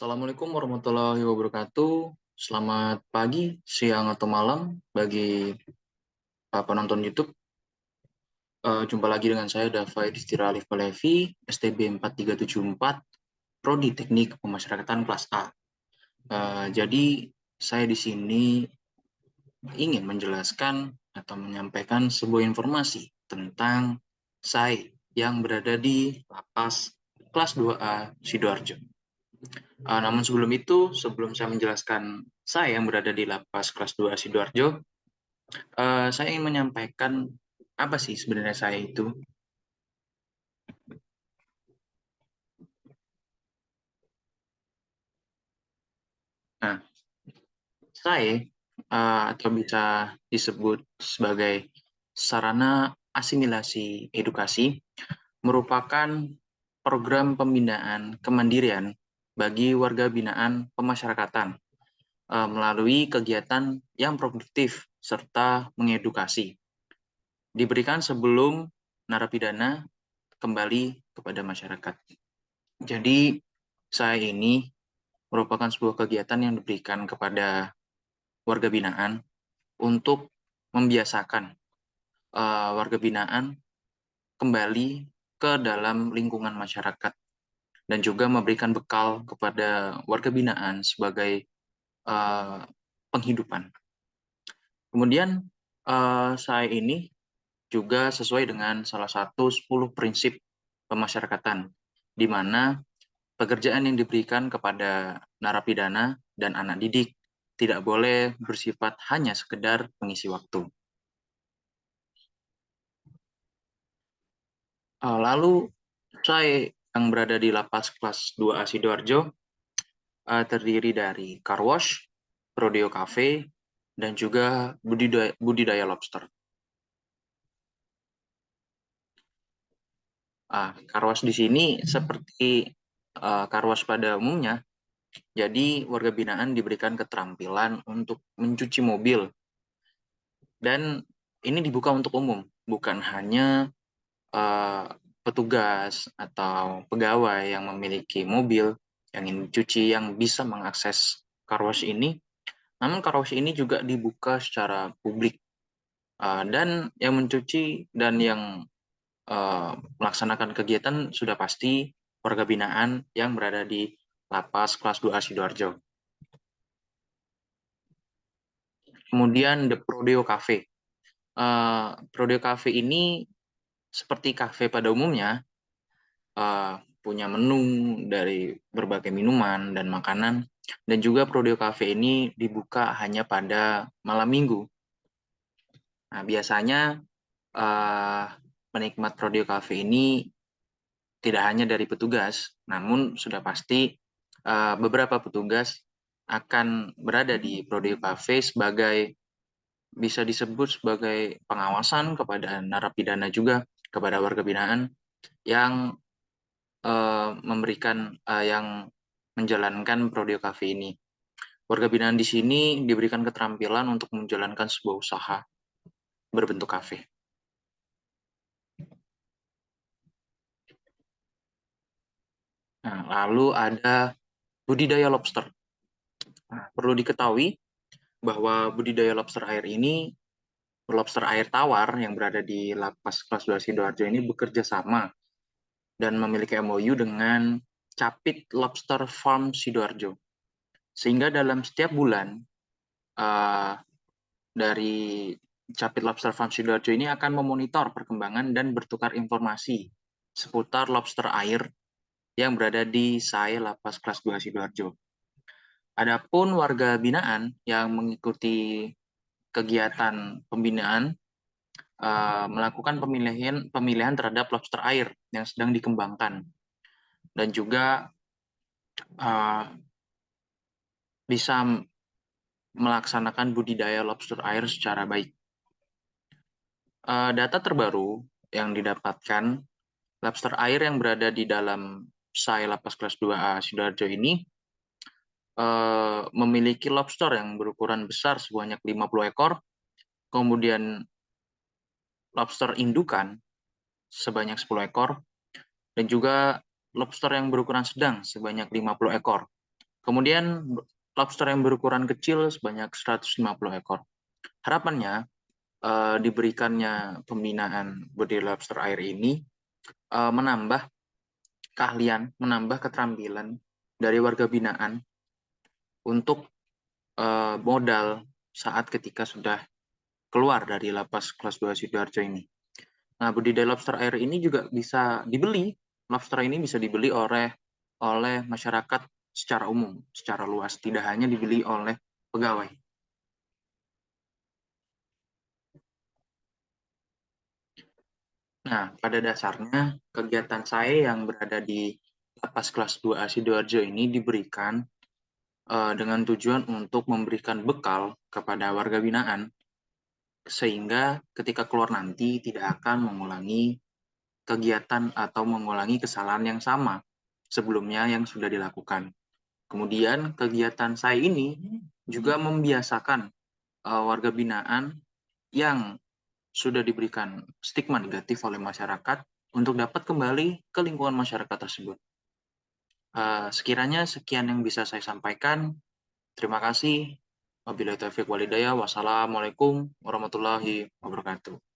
Assalamualaikum warahmatullahi wabarakatuh. Selamat pagi, siang, atau malam bagi penonton YouTube. Jumpa lagi dengan saya, Dava Idistira Alif Palevi, STB 4374, Prodi Teknik Pemasyarakatan kelas A. Jadi, saya di sini ingin menjelaskan atau menyampaikan sebuah informasi tentang saya yang berada di lapas kelas 2A Sidoarjo. Namun sebelum itu, sebelum saya menjelaskan saya yang berada di lapas kelas 2 Sidoarjo, saya ingin menyampaikan apa sih sebenarnya saya itu. Nah, saya atau bisa disebut sebagai sarana asimilasi edukasi merupakan program pembinaan kemandirian bagi warga binaan pemasyarakatan melalui kegiatan yang produktif serta mengedukasi. Diberikan sebelum narapidana kembali kepada masyarakat. Jadi, saya ini merupakan sebuah kegiatan yang diberikan kepada warga binaan untuk membiasakan warga binaan kembali ke dalam lingkungan masyarakat dan juga memberikan bekal kepada warga binaan sebagai uh, penghidupan. Kemudian saya ini juga sesuai dengan salah satu 10 prinsip pemasyarakatan, di mana pekerjaan yang diberikan kepada narapidana dan anak didik tidak boleh bersifat hanya sekedar pengisi waktu. Lalu saya yang berada di lapas kelas 2A Sidoarjo terdiri dari car wash, rodeo cafe, dan juga budidaya lobster. Car wash di sini seperti car wash pada umumnya, jadi warga binaan diberikan keterampilan untuk mencuci mobil, dan ini dibuka untuk umum, bukan hanya petugas atau pegawai yang memiliki mobil yang ingin dicuci yang bisa mengakses car wash ini. Namun car wash ini juga dibuka secara publik, dan yang mencuci dan yang melaksanakan kegiatan sudah pasti warga binaan yang berada di lapas kelas 2A Sidoarjo. Kemudian The Prodeo Cafe. Prodeo Cafe ini seperti kafe pada umumnya, punya menu dari berbagai minuman dan makanan, dan juga Prodeo Cafe ini dibuka hanya pada malam minggu. Nah, biasanya penikmat Prodeo Cafe ini tidak hanya dari petugas, namun sudah pasti beberapa petugas akan berada di Prodeo Cafe sebagai, bisa disebut sebagai pengawasan kepada narapidana juga, kepada warga binaan yang yang menjalankan Prodeo Cafe ini. Warga binaan di sini diberikan keterampilan untuk menjalankan sebuah usaha berbentuk kafe. Nah, lalu ada budidaya lobster. Nah, perlu diketahui bahwa budidaya lobster air ini, lobster air tawar yang berada di lapas kelas 2 Sidoarjo ini bekerja sama dan memiliki MOU dengan Capit Lobster Farm Sidoarjo. Sehingga dalam setiap bulan dari Capit Lobster Farm Sidoarjo ini akan memonitor perkembangan dan bertukar informasi seputar lobster air yang berada di SAE Lapas Kelas 2 Sidoarjo. Adapun warga binaan yang mengikuti kegiatan pembinaan melakukan pemilihan terhadap lobster air yang sedang dikembangkan, dan juga bisa melaksanakan budidaya lobster air secara baik. Data terbaru yang didapatkan, lobster air yang berada di dalam SAE Lapas Kelas 2A Sidoarjo ini memiliki lobster yang berukuran besar sebanyak 50 ekor, kemudian lobster indukan sebanyak 10 ekor, dan juga lobster yang berukuran sedang sebanyak 50 ekor. Kemudian lobster yang berukuran kecil sebanyak 150 ekor. Harapannya diberikannya pembinaan budidaya lobster air ini menambah keahlian, menambah keterampilan dari warga binaan untuk modal saat ketika sudah keluar dari lapas kelas 2 Sidoarjo ini. Nah, budidaya lobster air ini juga bisa dibeli. Lobster ini bisa dibeli oleh masyarakat secara umum, secara luas, tidak hanya dibeli oleh pegawai. Nah, pada dasarnya kegiatan saya yang berada di lapas kelas 2A Sidoarjo ini diberikan dengan tujuan untuk memberikan bekal kepada warga binaan sehingga ketika keluar nanti tidak akan mengulangi kegiatan atau mengulangi kesalahan yang sama sebelumnya yang sudah dilakukan. Kemudian kegiatan saya ini juga membiasakan warga binaan yang sudah diberikan stigma negatif oleh masyarakat untuk dapat kembali ke lingkungan masyarakat tersebut. Sekiranya sekian yang bisa saya sampaikan. Terima kasih. Wabillahi taufiq walhidayah. Wassalamualaikum warahmatullahi wabarakatuh.